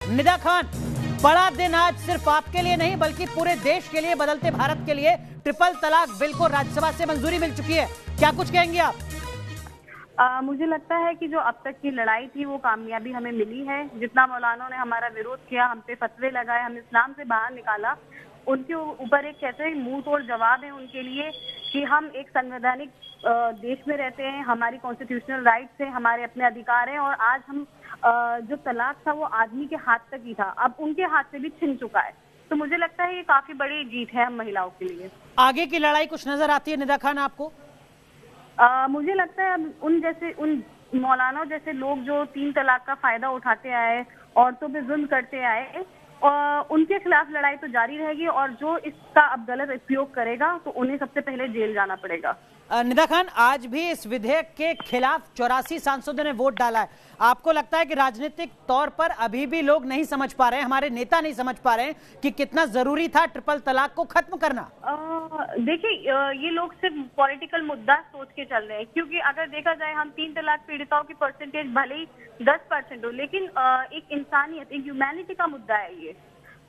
निदा खान, बड़ा दिन आज सिर्फ आपके लिए नहीं बल्कि पूरे देश के लिए, बदलते भारत के लिए। ट्रिपल तलाक बिल को राज्यसभा से मंजूरी मिल चुकी है, क्या कुछ कहेंगे आप? मुझे लगता है कि जो अब तक की लड़ाई थी वो कामयाबी हमें मिली है। जितना मौलानों ने हमारा विरोध किया, हम पे फतवे लगाए, हम इस्लाम से बाहर निकाला, उनके ऊपर एक कैसे मुंह तोड़ जवाब है उनके लिए कि हम एक संवैधानिक देश में रहते हैं, हमारी कॉन्स्टिट्यूशनल राइट्स है, हमारे अपने अधिकार हैं, और आज हम जो तलाक था वो आदमी के हाथ तक ही था, अब उनके हाथ से भी छिन चुका है। तो मुझे लगता है ये काफी बड़ी जीत है हम महिलाओं के लिए। आगे की लड़ाई कुछ नजर आती है निदा खान आपको? मुझे लगता है अब उन मौलाना जैसे लोग जो 3 तलाक का फायदा उठाते आए, औरतों पे जुल्म करते आए, और उनके खिलाफ लड़ाई तो जारी रहेगी, और जो इसका अब गलत उपयोग करेगा तो उन्हें सबसे पहले जेल जाना पड़ेगा। निदा खान, आज भी इस विधेयक के खिलाफ 84 सांसदों ने वोट डाला है। आपको लगता है कि राजनीतिक तौर पर अभी भी लोग नहीं समझ पा रहे हैं, हमारे नेता नहीं समझ पा रहे हैं कि कितना जरूरी था ट्रिपल तलाक को खत्म करना? देखिए, ये लोग सिर्फ पॉलिटिकल मुद्दा सोच के चल रहे हैं, क्योंकि अगर देखा जाए हम 3 तलाक पीड़िताओं की परसेंटेज भले ही 10% हो, लेकिन एक इंसानियत, एक ह्यूमैनिटी का मुद्दा है ये।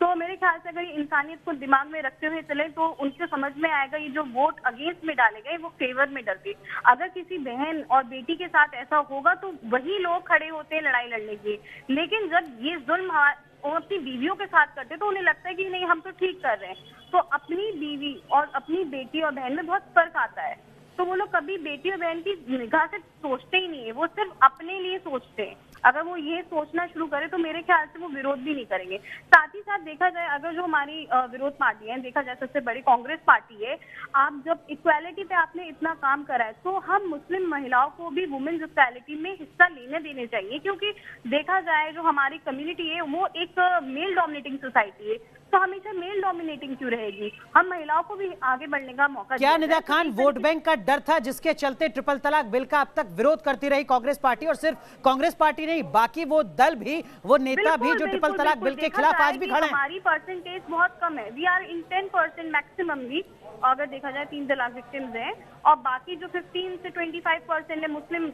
तो मेरे ख्याल से अगर इंसानियत को दिमाग में रखते हुए चले तो उनको समझ में आएगा ये जो वोट अगेंस्ट में डाले गए वो फेवर में डलते। अगर किसी बहन और बेटी के साथ ऐसा होगा तो वही लोग खड़े होते हैं लड़ाई लड़ने के लिए, लेकिन जब ये जुल्म वो अपनी बीवियों के साथ करते तो उन्हें लगता है कि नहीं हम तो ठीक कर रहे हैं। तो अपनी बीवी और अपनी बेटी और बहन में बहुत फर्क आता है, तो वो लोग कभी बेटी और बहन की निगाह से सोचते ही नहीं है, वो सिर्फ अपने लिए सोचते हैं। अगर वो ये सोचना शुरू करे तो मेरे ख्याल से वो विरोध भी नहीं करेंगे। साथ ही साथ देखा जाए, अगर जो हमारी विरोध पार्टी है, देखा जाए सबसे बड़ी कांग्रेस पार्टी है, आप जब इक्वालिटी पे आपने इतना काम करा है तो हम मुस्लिम महिलाओं को भी वुमेन्स इक्वालिटी में हिस्सा लेने देने चाहिए, क्योंकि देखा जाए जो हमारी कम्युनिटी है वो एक मेल डोमिनेटिंग सोसाइटी है, तो हमेशा मेल डोमिनेटिंग क्यों रहेगी? हम महिलाओं को भी आगे बढ़ने का मौका। क्या निदा खान, वोट बैंक का डर था जिसके चलते ट्रिपल तलाक बिल का अब तक विरोध करती रही कांग्रेस पार्टी? और सिर्फ कांग्रेस पार्टी नहीं, बाकी वो दल भी, वो नेता भी जो ट्रिपल तलाक बिल के खिलाफ आज भी खड़े हैं। हमारी परसेंटेज बहुत कम है, वी आर इन 10% मैक्सिमम भी, अगर देखा जाए 3 तलाक विक्टिम्स हैं, और बाकी जो 15 से 25% है मुस्लिम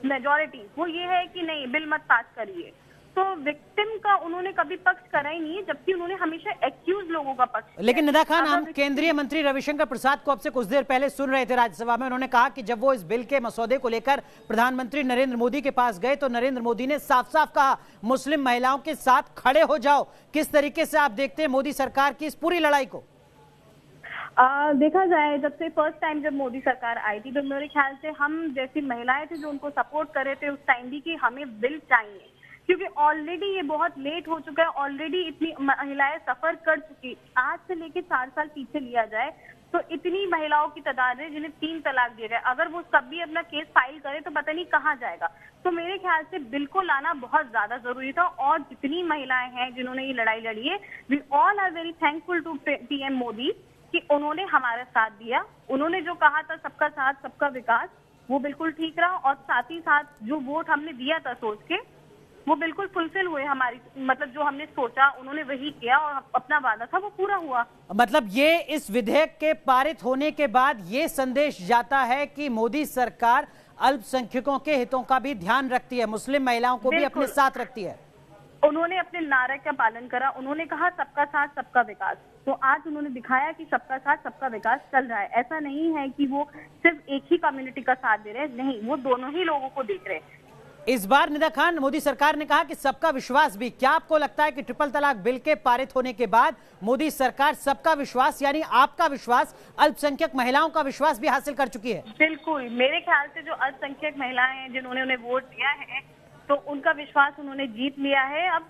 मेजोरिटी, वो ये है कि नहीं बिल मत पास करिए। तो विक्टिम का उन्होंने कभी पक्ष करा ही नहीं है, जबकि उन्होंने हमेशा एक्यूज लोगों का पक्ष। लेकिन निदा खान, हम केंद्रीय मंत्री रविशंकर प्रसाद को अब से कुछ देर पहले सुन रहे थे राज्यसभा में, उन्होंने कहा कि जब वो इस बिल के मसौदे को लेकर प्रधानमंत्री नरेंद्र मोदी के पास गए तो नरेंद्र मोदी ने साफ साफ कहा मुस्लिम महिलाओं के साथ खड़े हो जाओ। किस तरीके से आप देखते हैं मोदी सरकार की इस पूरी लड़ाई को? देखा जाए, जब से फर्स्ट टाइम जब मोदी सरकार आई थी तो मेरे ख्याल से हम जैसी महिलाएं थी जो उनको सपोर्ट कर रहे थे उस टाइम भी कि हमें बिल चाहिए, क्योंकि ऑलरेडी ये बहुत लेट हो चुका है, ऑलरेडी इतनी महिलाएं सफर कर चुकी। आज से लेके 4 साल पीछे लिया जाए तो इतनी महिलाओं की तादाद है जिन्हें 3 तलाक दिए गए, अगर वो सब भी अपना केस फाइल करे तो पता नहीं कहाँ जाएगा। तो मेरे ख्याल से बिल को लाना बहुत ज्यादा जरूरी था, और जितनी महिलाएं हैं जिन्होंने ये लड़ाई लड़ी है, we all are very thankful to PM Modi कि उन्होंने हमारा साथ दिया। उन्होंने जो कहा था सबका साथ सबका विकास, वो बिल्कुल ठीक रहा, और साथ ही साथ जो वोट हमने दिया था सोच के, वो बिल्कुल फुलफिल हुए। हमारी मतलब जो हमने सोचा उन्होंने वही किया, और अपना वादा था वो पूरा हुआ। मतलब ये इस विधेयक के पारित होने के बाद ये संदेश जाता है कि मोदी सरकार अल्पसंख्यकों के हितों का भी ध्यान रखती है, मुस्लिम महिलाओं को भी अपने साथ रखती है। उन्होंने अपने नारे का पालन करा, उन्होंने कहा सबका साथ सबका विकास, तो आज उन्होंने दिखाया कि सबका साथ सबका विकास चल रहा है। ऐसा नहीं है कि वो सिर्फ एक ही कम्युनिटी का साथ दे रहे हैं, नहीं, वो दोनों ही लोगों को देख रहे हैं। इस बार निदा खान, मोदी सरकार ने कहा कि सबका विश्वास भी। क्या आपको लगता है कि ट्रिपल तलाक बिल के पारित होने के बाद मोदी सरकार सबका विश्वास यानी आपका विश्वास, अल्पसंख्यक महिलाओं का विश्वास भी हासिल कर चुकी है? बिल्कुल, मेरे ख्याल से जो अल्पसंख्यक महिलाएं हैं जिन्होंने उन्हें वोट दिया है तो उनका विश्वास उन्होंने जीत लिया है अब,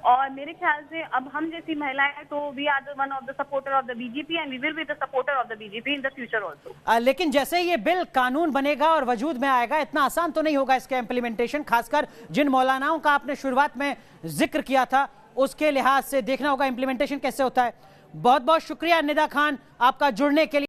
और मेरे ख्याल से अब हम जैसी महिलाएं हैं तो we are the one of the supporter of the BJP and we will be the supporter of the BJP in the future also. लेकिन जैसे ये बिल कानून बनेगा और वजूद में आएगा, इतना आसान तो नहीं होगा इसका इम्प्लीमेंटेशन, खासकर जिन मौलानाओं का आपने शुरुआत में जिक्र किया था उसके लिहाज से देखना होगा इम्प्लीमेंटेशन कैसे होता है। बहुत बहुत शुक्रिया निदा खान आपका जुड़ने के लिए।